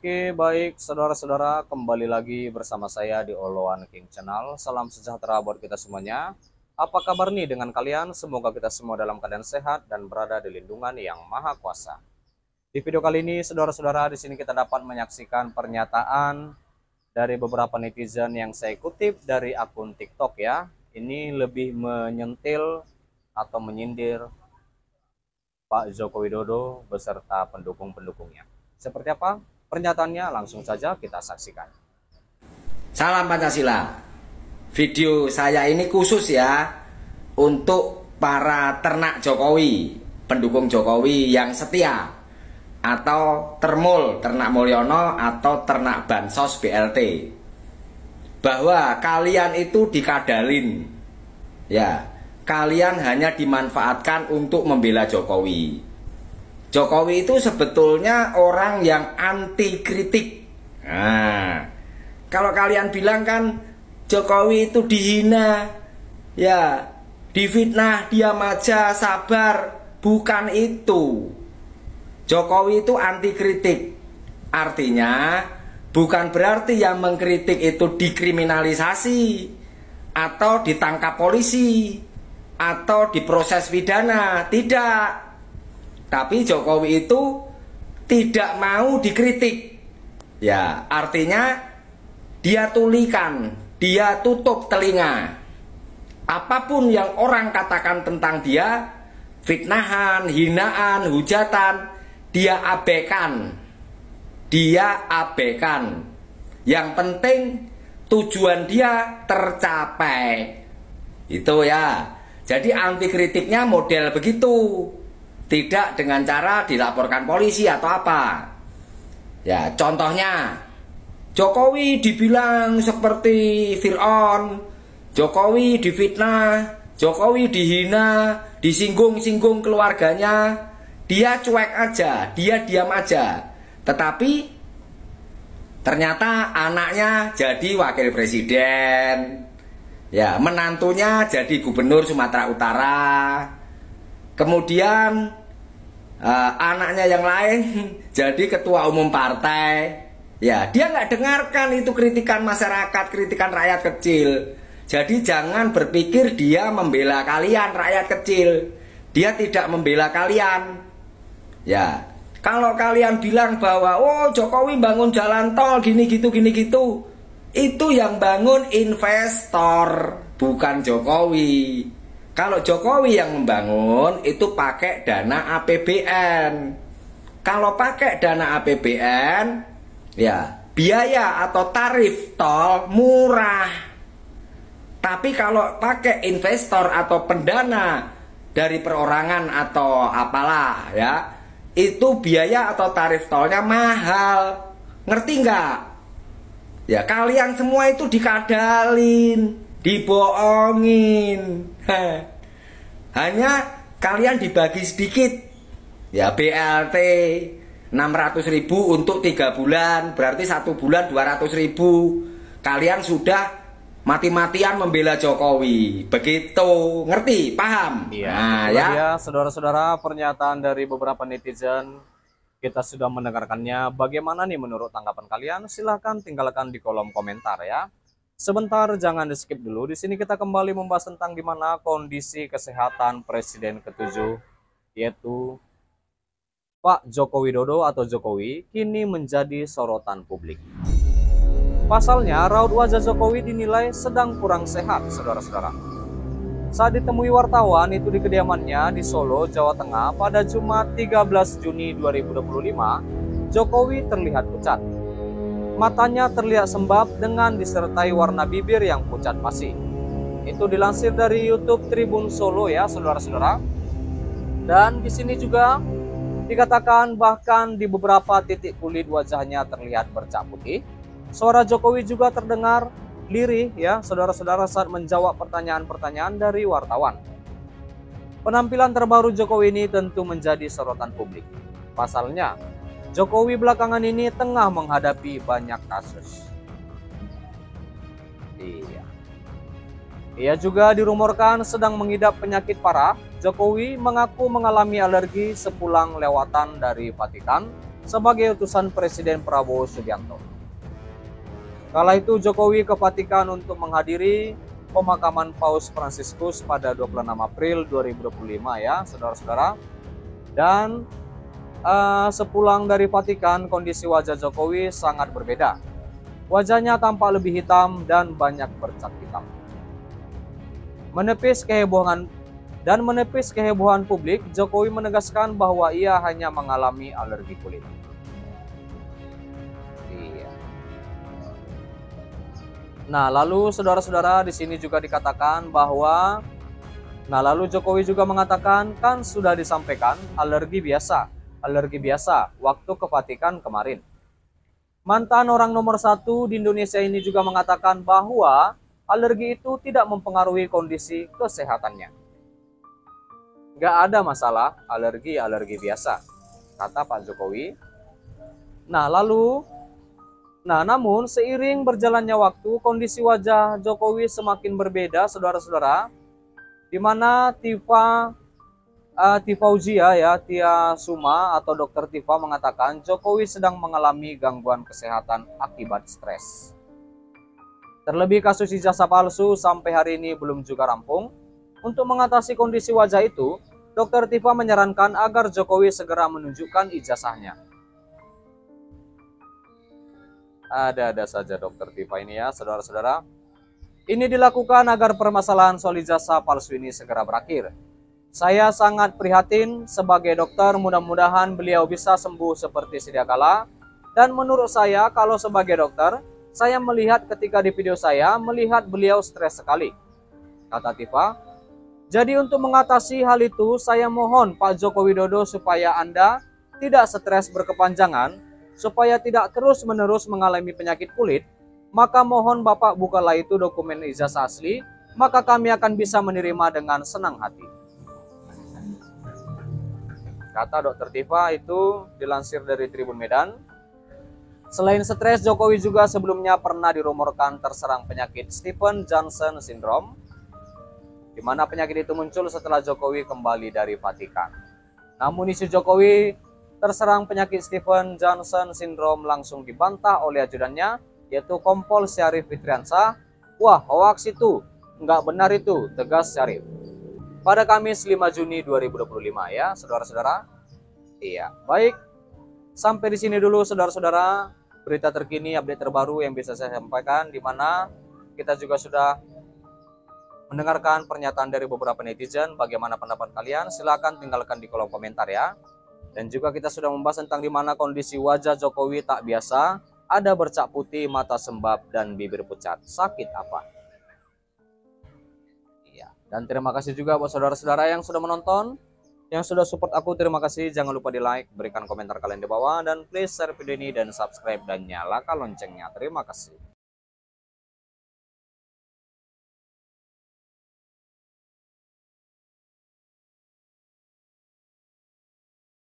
Oke, baik saudara-saudara, kembali lagi bersama saya di Oloan King Channel. Salam sejahtera buat kita semuanya. Apa kabar nih dengan kalian? Semoga kita semua dalam keadaan sehat dan berada di lindungan yang Maha Kuasa. Di video kali ini, saudara-saudara, di sini kita dapat menyaksikan pernyataan dari beberapa netizen yang saya kutip dari akun TikTok ya. Ini lebih menyentil atau menyindir Pak Joko Widodo beserta pendukung-pendukungnya. Seperti apa pernyataannya? Langsung saja kita saksikan. Salam Pancasila. Video saya ini khusus ya untuk para ternak Jokowi, pendukung Jokowi yang setia, atau termul ternak Mulyono atau ternak Bansos BLT, bahwa kalian itu dikadalin ya. Kalian hanya dimanfaatkan untuk membela Jokowi. Jokowi itu sebetulnya orang yang anti kritik. Nah, kalau kalian bilang kan Jokowi itu dihina, ya, difitnah, diam aja, sabar. Bukan itu. Jokowi itu anti kritik. Artinya bukan berarti yang mengkritik itu dikriminalisasi atau ditangkap polisi atau diproses pidana. Tidak. Tapi Jokowi itu tidak mau dikritik. Ya, artinya dia tulikan, dia tutup telinga. Apapun yang orang katakan tentang dia, fitnahan, hinaan, hujatan, dia abaikan. Dia abaikan. Yang penting tujuan dia tercapai. Itu ya. Jadi anti kritiknya model begitu. Tidak dengan cara dilaporkan polisi atau apa. Ya, contohnya Jokowi dibilang seperti Fir'aun, Jokowi difitnah, Jokowi dihina, disinggung-singgung keluarganya. Dia cuek aja, dia diam aja. Tetapi ternyata anaknya jadi wakil presiden. Ya, menantunya jadi gubernur Sumatera Utara. Kemudian anaknya yang lain jadi ketua umum partai. Ya, dia nggak dengarkan itu kritikan masyarakat, kritikan rakyat kecil. Jadi jangan berpikir dia membela kalian rakyat kecil. Dia tidak membela kalian. Ya, kalau kalian bilang bahwa oh Jokowi bangun jalan tol gini gitu, itu yang bangun investor, bukan Jokowi. Kalau Jokowi yang membangun itu pakai dana APBN. Kalau pakai dana APBN, ya biaya atau tarif tol murah. Tapi kalau pakai investor atau pendana dari perorangan atau apalah ya, itu biaya atau tarif tolnya mahal. Ngerti nggak? Ya kalian semua itu dikadalin, dibohongin. Hanya kalian dibagi sedikit. Ya BLT 600.000 untuk 3 bulan, berarti 1 bulan 200.000. Kalian sudah mati-matian membela Jokowi. Begitu, ngerti? Paham? Iya, nah, ya. ya. Saudara-saudara, pernyataan dari beberapa netizen kita sudah mendengarkannya. Bagaimana nih menurut tanggapan kalian? Silahkan tinggalkan di kolom komentar ya. Sebentar, jangan di skip dulu. Di sini kita kembali membahas tentang gimana kondisi kesehatan Presiden ke-7, yaitu Pak Joko Widodo atau Jokowi, kini menjadi sorotan publik. Pasalnya, raut wajah Jokowi dinilai sedang kurang sehat, saudara-saudara. Saat ditemui wartawan itu di kediamannya di Solo, Jawa Tengah pada Jumat 13 Juni 2025, Jokowi terlihat pucat. Matanya terlihat sembab dengan disertai warna bibir yang pucat masih. Itu dilansir dari YouTube Tribun Solo ya, saudara-saudara. Dan di sini juga dikatakan bahkan di beberapa titik kulit wajahnya terlihat bercak putih. Suara Jokowi juga terdengar lirih ya, saudara-saudara, saat menjawab pertanyaan-pertanyaan dari wartawan. Penampilan terbaru Jokowi ini tentu menjadi sorotan publik. Pasalnya, Jokowi belakangan ini tengah menghadapi banyak kasus. Iya. Ia juga dirumorkan sedang mengidap penyakit parah. Jokowi mengaku mengalami alergi sepulang lewatan dari Vatikan sebagai utusan Presiden Prabowo Subianto. Kala itu Jokowi ke Vatikan untuk menghadiri pemakaman Paus Fransiskus pada 26 April 2025 ya, saudara-saudara. Dan sepulang dari Vatikan, kondisi wajah Jokowi sangat berbeda. Wajahnya tampak lebih hitam dan banyak bercak hitam. Menepis kehebohan publik, Jokowi menegaskan bahwa ia hanya mengalami alergi kulit. Iya. Nah, lalu saudara-saudara di sini juga dikatakan bahwa lalu Jokowi juga mengatakan kan sudah disampaikan alergi biasa waktu ke Vatikan kemarin. Mantan orang nomor 1 di Indonesia ini juga mengatakan bahwa alergi itu tidak mempengaruhi kondisi kesehatannya. Gak ada masalah, alergi biasa, kata Pak Jokowi. Namun seiring berjalannya waktu, kondisi wajah Jokowi semakin berbeda, saudara-saudara. Di mana Tia Suma atau Dokter Tifa mengatakan Jokowi sedang mengalami gangguan kesehatan akibat stres. Terlebih kasus ijazah palsu sampai hari ini belum juga rampung. Untuk mengatasi kondisi wajah itu, Dokter Tifa menyarankan agar Jokowi segera menunjukkan ijazahnya. Ada-ada saja Dokter Tifa ini ya, saudara-saudara. Ini dilakukan agar permasalahan soal ijazah palsu ini segera berakhir. Saya sangat prihatin sebagai dokter, mudah-mudahan beliau bisa sembuh seperti sedia kala. Dan menurut saya, kalau sebagai dokter, saya melihat ketika di video saya, melihat beliau stres sekali, kata Tifa. Jadi untuk mengatasi hal itu, saya mohon Pak Joko Widodo supaya Anda tidak stres berkepanjangan, supaya tidak terus-menerus mengalami penyakit kulit, maka mohon Bapak bukalah itu dokumen ijazah asli, maka kami akan bisa menerima dengan senang hati. Kata Dokter Tifa itu dilansir dari Tribun Medan. Selain stres, Jokowi juga sebelumnya pernah dirumorkan terserang penyakit Stephen Johnson Syndrome, di mana penyakit itu muncul setelah Jokowi kembali dari Vatikan. Namun isu Jokowi terserang penyakit Stephen Johnson Syndrome langsung dibantah oleh ajudannya, yaitu Kompol Syarif Fitriansah. Wah, hoaks itu, nggak benar itu, tegas Syarif. Pada Kamis 5 Juni 2025 ya, saudara-saudara. Iya, baik. Sampai di sini dulu saudara-saudara, berita terkini, update terbaru yang bisa saya sampaikan, di mana kita juga sudah mendengarkan pernyataan dari beberapa netizen. Bagaimana pendapat kalian? Silahkan tinggalkan di kolom komentar ya. Dan juga kita sudah membahas tentang di mana kondisi wajah Jokowi tak biasa, ada bercak putih, mata sembab, dan bibir pucat. Sakit apa? Iya. Dan terima kasih juga buat saudara-saudara yang sudah menonton, yang sudah support aku. Terima kasih. Jangan lupa di like, berikan komentar kalian di bawah, dan please share video ini dan subscribe dan nyalakan loncengnya. Terima kasih.